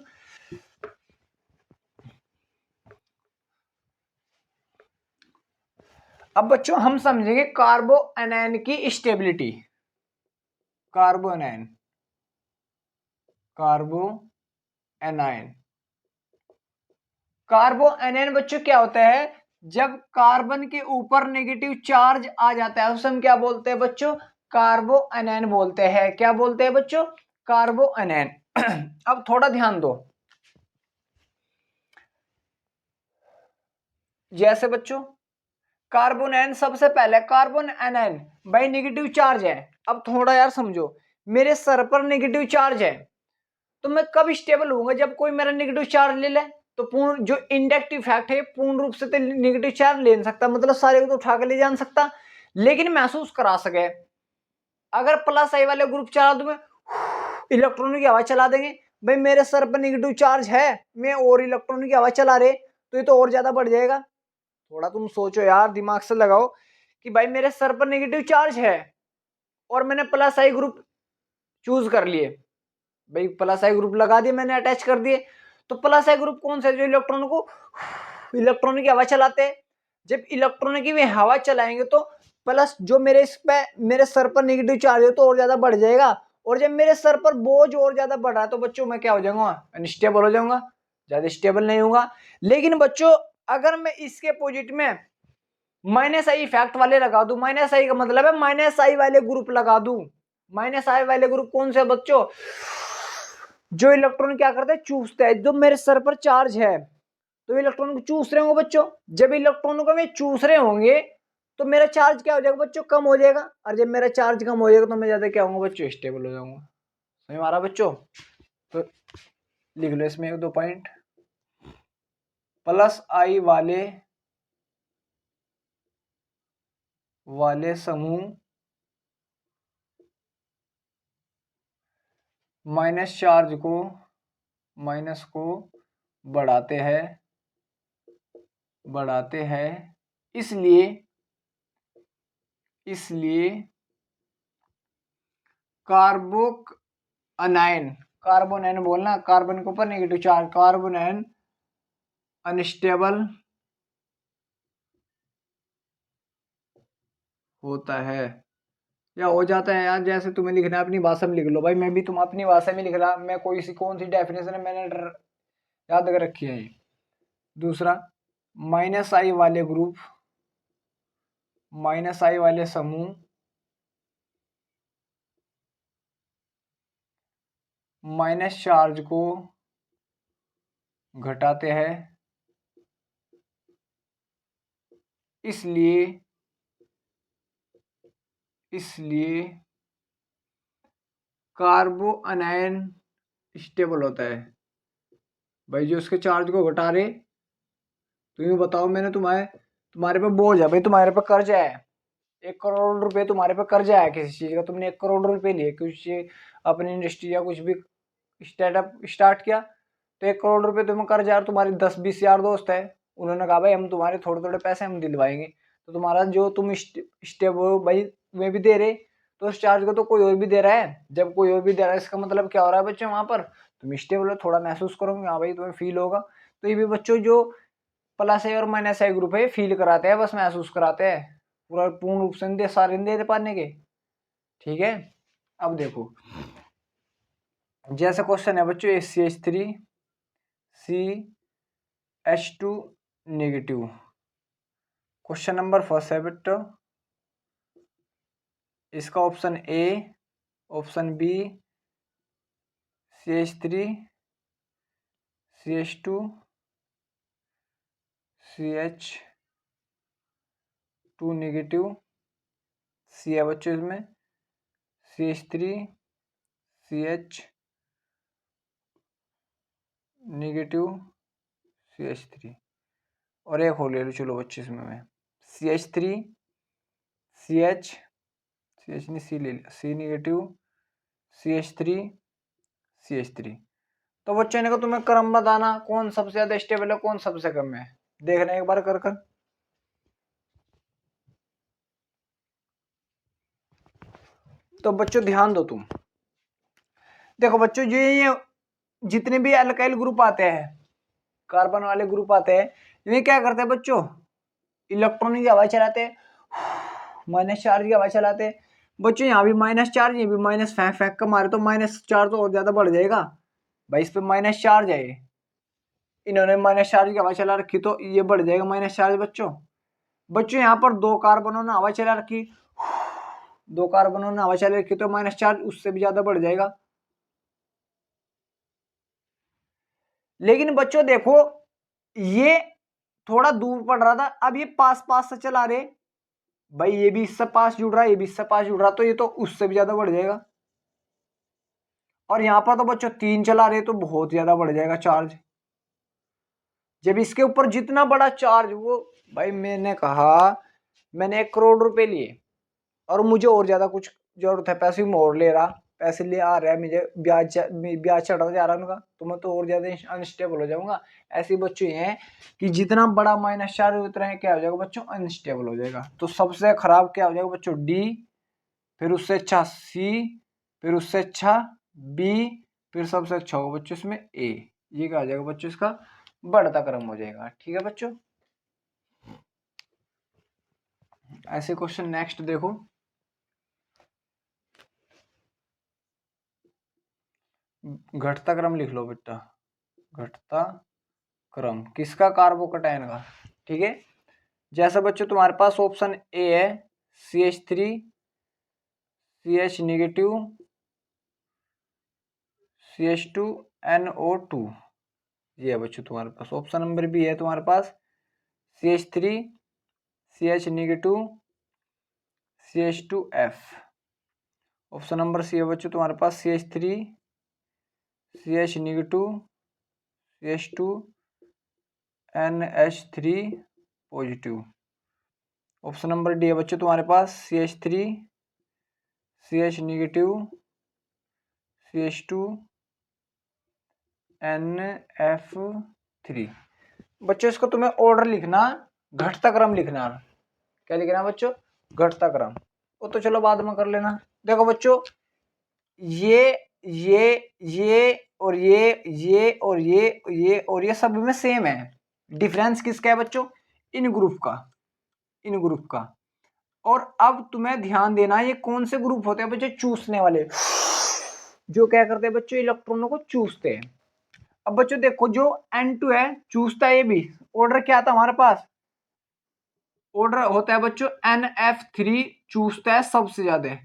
अब बच्चों हम समझेंगे कार्बो एनायन की स्टेबिलिटी। कार्बो एनायन, कार्बो एनायन, कार्बो एनायन बच्चों क्या होता है, जब कार्बन के ऊपर नेगेटिव चार्ज आ जाता है उसे हम क्या बोलते हैं बच्चों, कार्बो एनायन बोलते हैं। क्या बोलते हैं बच्चों, कार्बो एनायन। अब थोड़ा ध्यान दो, जैसे बच्चों कार्बन एन, सबसे पहले कार्बन एनायन भाई नेगेटिव चार्ज है। अब थोड़ा यार समझो, मेरे सर पर नेगेटिव चार्ज है, तो मैं कब स्टेबल होऊंगा, जब कोई मेरा नेगेटिव चार्ज ले ले। तो पूर्ण जो इंडक्टिव फैक्ट है पूर्ण रूप से तो नेगेटिव चार्ज ले नहीं सकता, मतलब सारे को तो उठा के ले जा सकता, लेकिन महसूस करा सके। अगर प्लस आई वाले ग्रुप चला दूं, इलेक्ट्रॉनों की हवा चला देंगे, भाई मेरे सर पर नेगेटिव चार्ज है, मैं और इलेक्ट्रॉनों की हवा चला रहे, तो ये तो और ज्यादा बढ़ जाएगा। थोड़ा तुम सोचो यार, दिमाग से लगाओ कि भाई मेरे सर पर नेगेटिव चार्ज है और मैंने प्लस आई ग्रुप चूज कर लिए, भाई प्लस आई ग्रुप लगा दिए मैंने, अटैच कर दिए। तो प्लस आई ग्रुप कौन सा है, जो इलेक्ट्रॉन की हवा चलाते हैं। जब इलेक्ट्रॉन की भी हवा चलाएंगे तो प्लस जो मेरे सर पर नेगेटिव चार्ज है तो और ज्यादा बढ़ जाएगा, और जब मेरे सर पर बोझ और ज्यादा बढ़ रहा है तो बच्चों मैं क्या हो जाऊंगा, अनस्टेबल हो जाऊंगा, ज्यादा स्टेबल नहीं होगा। लेकिन बच्चों अगर मैं इसके अपोजिट में माइनस आई इफेक्ट वाले लगा दूं, माइनस आई का मतलब है माइनस आई वाले ग्रुप लगा दूं, माइनस आई वाले ग्रुप कौन से बच्चों, जो इलेक्ट्रॉन क्या करते हैं, चूसते हैं। जो मेरे सर पर चार्ज है तो इलेक्ट्रॉन को चूस रहे होंगे बच्चों, जब इलेक्ट्रॉनों को मैं चूस रहे होंगे तो मेरा चार्ज क्या हो जाएगा बच्चों, कम हो जाएगा, और जब मेरा चार्ज कम हो जाएगा तो मैं ज्यादा क्या होऊंगा बच्चों, स्टेबल हो जाऊंगा। समझ में आ रहा बच्चों? तो लिख लो इसमें 1-2 पॉइंट, प्लस आई वाले समूह माइनस चार्ज को बढ़ाते हैं, इसलिए कार्बोनाइन बोलना, कार्बन के ऊपर नेगेटिव चार्ज, कार्बोनाइन अनस्टेबल होता है या हो जाता है। यार जैसे तुम्हें लिखना है अपनी भाषा में लिख लो भाई, मैं भी तुम अपनी भाषा में लिख रहा, मैं कौन सी डेफिनेशन है मैंने याद कर रखी है। दूसरा, माइनस आई वाले समूह माइनस चार्ज को घटाते हैं, इसलिए कार्बोनाइन स्टेबल होता है। भाई जो उसके चार्ज को घटा रहे, तुम ये बताओ, मैंने तुम्हारे पे बोझ है भाई, तुम्हारे पे कर्जा है, 1 करोड़ रुपए तुम्हारे पे कर्जा है किसी चीज का, तुमने 1 करोड़ रुपए लिए कुछ अपनी इंडस्ट्री या कुछ भी स्टार्टअप स्टार्ट किया, तो 1 करोड़ रुपए तुम्हें कर्जा है, तुम्हारे 10-20 यार दोस्त है, उन्होंने कहा भाई हम तुम्हारे थोड़े थोड़े पैसे हम दिलवाएंगे, तो तुम्हारा जो तुम स्टेप हो भाई वे भी दे रहे, तो उस चार्ज को तो कोई और भी दे रहा है, जब कोई और भी दे रहा है इसका मतलब क्या हो रहा है बच्चों, वहां पर तुम स्टेबल हो, थोड़ा महसूस करोगे, हाँ भाई तुम्हें फील होगा। तो ये भी बच्चों जो प्लस है और माइनस है ग्रुप है, फील कराते हैं, बस महसूस कराते हैं, पूरा पूर्ण रूप से दे सारे दे पाने के। ठीक है, अब देखो जैसे क्वेश्चन है बच्चों, CH3CH2 negative, question number first है बेटा, इसका option A, option B CH3CH2 CH2 negative, C है बच्चों इसमें CH3CH नेगेटिव CH3, और एक हो ले लो चलो बच्चों इसमें मैं CH3CH नहीं सी ले लिया, C नेगेटिव CH3 तो बच्चों ने कहा तुम्हें क्रम बताना कौन सबसे ज्यादा स्टेबल है कौन सबसे कम है, देखना एक बार कर कर। तो बच्चों ध्यान दो तुम, देखो बच्चों ये जितने भी अल्काइल ग्रुप आते हैं, कार्बन वाले ग्रुप आते हैं, ये क्या करते हैं बच्चों, इलेक्ट्रॉन की हवा चलाते हैं, माइनस चार्ज की हवा चलाते हैं। बच्चों यहाँ भी माइनस चार्ज, ये भी माइनस, फेंक फेंक का मारे तो माइनस चार्ज तो और ज्यादा बढ़ जाएगा भाई, इस पे माइनस चार्ज है, इन्होंने माइनस चार्ज की हवा चला रखी तो ये बढ़ जाएगा माइनस चार्ज बच्चों। बच्चों यहाँ पर 2 कार्बनों ने हवा चला रखी, 2 कार्बनों ने हवा चला रखी तो माइनस चार्ज उससे भी ज्यादा बढ़ जाएगा। लेकिन बच्चों देखो ये थोड़ा दूर पड़ रहा था, अब ये पास पास से चला रहे भाई, ये भी इससे पास जुड़ रहा है, ये भी इससे पास जुड़ रहा, तो ये तो उससे भी ज्यादा बढ़ जाएगा। और यहां पर तो बच्चों 3 चला रहे तो बहुत ज्यादा बढ़ जाएगा चार्ज, जब इसके ऊपर जितना बड़ा चार्ज वो, भाई मैंने कहा मैंने 1 करोड़ रुपए लिए और मुझे और ज्यादा कुछ जरूरत है, पैसे में और ले रहा, पैसे ले आ रहा है, मुझे ब्याज चढ़ता जा रहा है उनका, तो मैं तो और ज्यादा अनस्टेबल हो जाऊंगा। ऐसे बच्चों ये हैं कि जितना बड़ा माइनस चार्ज उतना है क्या हो जाएगा बच्चों, अनस्टेबल हो जाएगा। तो सबसे खराब क्या हो जाएगा बच्चों, डी, फिर उससे अच्छा सी, फिर उससे अच्छा बी, फिर सबसे अच्छा होगा बच्चों इसमें ए, ये क्या हो जाएगा बच्चों, इसका बढ़ता क्रम हो जाएगा। ठीक है बच्चों, ऐसे क्वेश्चन नेक्स्ट देखो, घटता क्रम लिख लो बेटा, घटता क्रम किसका, कार्बोकैटायन का। ठीक है, जैसा बच्चों तुम्हारे पास ऑप्शन ए है CH3 CH negative CH2 NO2, ये है बच्चों तुम्हारे पास। ऑप्शन नंबर बी है तुम्हारे पास CH3 CH negative CH2F। Option number C है बच्चों तुम्हारे पास CH3 CH negative CH2 NH3 positive. Option number D है बच्चों तुम्हारे पास CH3 CH negative CH2 NF3। बच्चों इसको तुम्हें ऑर्डर लिखना, घटता क्रम लिखना। क्या लिखना है बच्चों, घटता क्रम। वो तो चलो बाद में कर लेना। देखो बच्चों, ये और ये सब में सेम है। डिफरेंस किसका है बच्चों, इन ग्रुप का, इन ग्रुप का। और अब तुम्हें ध्यान देना, ये कौन से ग्रुप होते हैं बच्चों, चूसने वाले, जो क्या करते हैं बच्चों, इलेक्ट्रॉनों को चूसते हैं। अब बच्चों देखो, जो N2 है चूसता है ये भी। ऑर्डर क्या था हमारे पास, ऑर्डर होता है बच्चों NF3 चूसता है सबसे ज्यादा।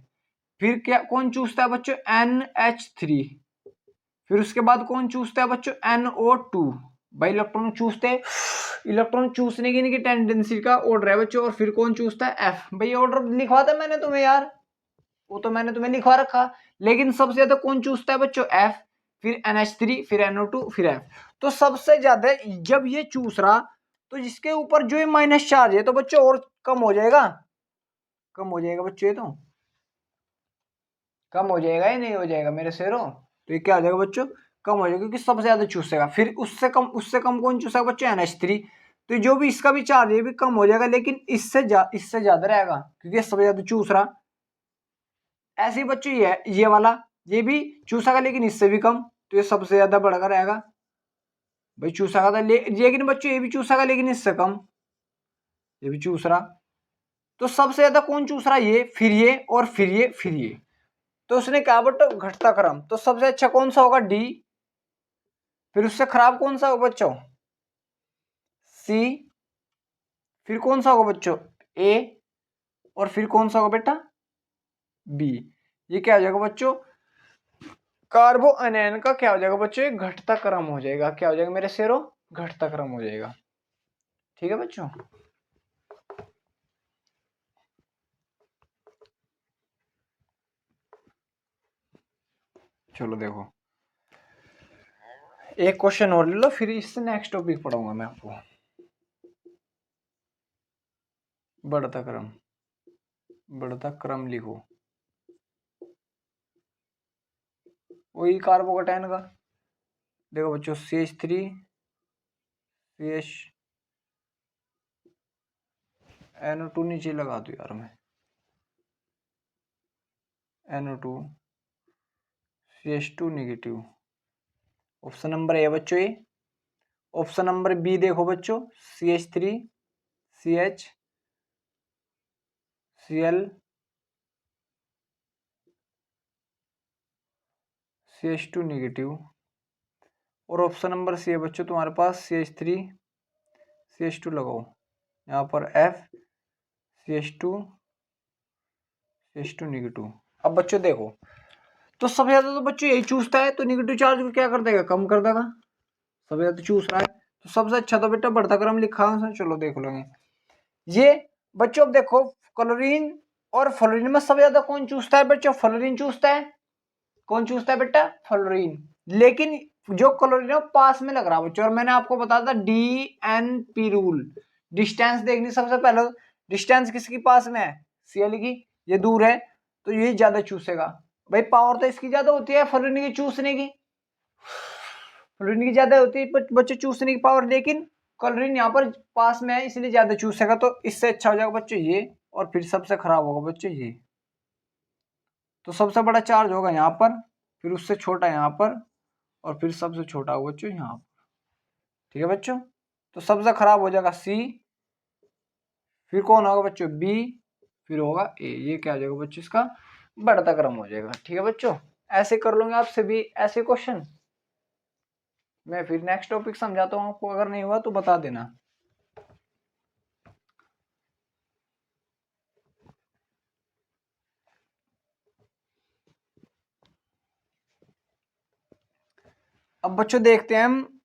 फिर क्या, कौन चूसता है बच्चों, NH3। फिर उसके बाद कौन चूसता है बच्चों, NO2। भाई इलेक्ट्रॉन चूसते, इलेक्ट्रॉन चूसने की इनकी टेंडेंसी का ऑर्डर है बच्चों। और फिर कौन चूसता है, F। भाई ऑर्डर लिखवा था मैंने तुम्हें यार, वो तो मैंने तुम्हें लिखवा रखा। लेकिन सबसे ज्यादा कौन चूसता है बच्चों, F, फिर NH3, फिर NO2, फिर F। तो सबसे ज्यादा जब ये चूस रहा, तो जिसके ऊपर जो ये माइनस चार्ज है, तो बच्चों और कम हो जाएगा, कम हो जाएगा बच्चों, ये तो कम हो जाएगा, या नहीं हो जाएगा मेरे शेरों। तो ये क्या हो जाएगा बच्चों, कम हो जाएगा, क्योंकि सबसे ज्यादा चूसेगा। फिर उससे कम कौन चूसेगा बच्चों, NH3। तो जो भी इसका भी चार्ज ये भी कम हो जाएगा, लेकिन इससे ज्यादा रहेगा, क्योंकि सबसे ज्यादा चूस रहा। ऐसे ही बच्चों ये वाला, ये भी चूसेगा लेकिन इससे भी कम, तो ये सबसे ज्यादा बढ़कर रहेगा। भाई चूसेगा था लेकिन बच्चों ये भी चूसेगा लेकिन इससे कम, ये भी चूस रहा। तो सबसे ज्यादा कौन चूस रहा, ये, फिर ये, और फिर ये, फिर ये। तो उसने कहा बट घटता क्रम, तो सबसे अच्छा कौन सा होगा, डी। फिर उससे खराब कौन सा होगा बच्चों, सी। फिर कौन सा होगा बच्चों, ए। और फिर कौन सा होगा बेटा, बी। ये क्या हो जाएगा बच्चों, कार्बो अनायन का क्या हो जाएगा बच्चों, ये घटता क्रम हो जाएगा। क्या हो जाएगा मेरे शेरों, घटता क्रम हो जाएगा। ठीक है बच्चों, चलो देखो एक क्वेश्चन और ले लो, फिर इससे नेक्स्ट टॉपिक पढ़ाऊंगा मैं आपको। बढ़ता क्रम, बढ़ता क्रम लिखो, वही कार्बोकैटायन का। देखो बच्चों CH3 CH NO2 नीचे लगा दो यार मैं, NO2 CH2 negative. Option number ए बच्चों ये। ऑप्शन नंबर बी देखो बच्चों, CH3 CH Cl CH2 negative. और ऑप्शन नंबर सी है बच्चों तुम्हारे पास CH3 CH2 लगाओ, यहाँ पर F CH2 CH2 नेगेटिव। अब बच्चों देखो, तो सबसे ज्यादा तो बच्चों यही चूसता है, तो नेगेटिव चार्ज को क्या कर देगा, कम कर देगा। सबसे ज्यादा चूस रहा है, तो सबसे अच्छा तो बेटा बढ़ता क्रम लिखा है। चलो देख लोगे ये बच्चों। अब देखो क्लोरीन और फ्लोरीन में सबसे ज्यादा कौन चूसता है बच्चों, फ्लोरीन चूसता है। कौन चूसता है बेटा, फ्लोरीन। लेकिन जो क्लोरीन है पास में लग रहा है बच्चों, और मैंने आपको बताया था DNP रूल। डिस्टेंस देखनी सबसे पहले, डिस्टेंस किसकी पास में है, Cl की। ये दूर है तो ये ज्यादा चूसेगा। भाई पावर तो इसकी ज्यादा होती है फ्लोरीन की चूसने की, फ्लोरीन की ज्यादा होती है बच्चों चूसने की पावर, लेकिन क्लोरीन यहाँ पर पास में है इसलिए ज्यादा चूसेगा। तो इससे अच्छा हो जाएगा बच्चों ये, और फिर सबसे खराब होगा बच्चों ये। तो सबसे बड़ा चार्ज होगा यहाँ पर, फिर उससे छोटा यहाँ पर, और फिर सबसे छोटा होगा बच्चों यहाँ पर। ठीक है बच्चों, तो सबसे खराब हो जाएगा सी। फिर कौन होगा बच्चों, बी। फिर होगा ए, ये क्या हो जाएगा बच्चों, इसका बढ़ता क्रम हो जाएगा। ठीक है बच्चों, ऐसे कर लूंगे आपसे भी ऐसे क्वेश्चन। मैं फिर नेक्स्ट टॉपिक समझाता हूँ आपको, अगर नहीं हुआ तो बता देना। अब बच्चों देखते हैं हम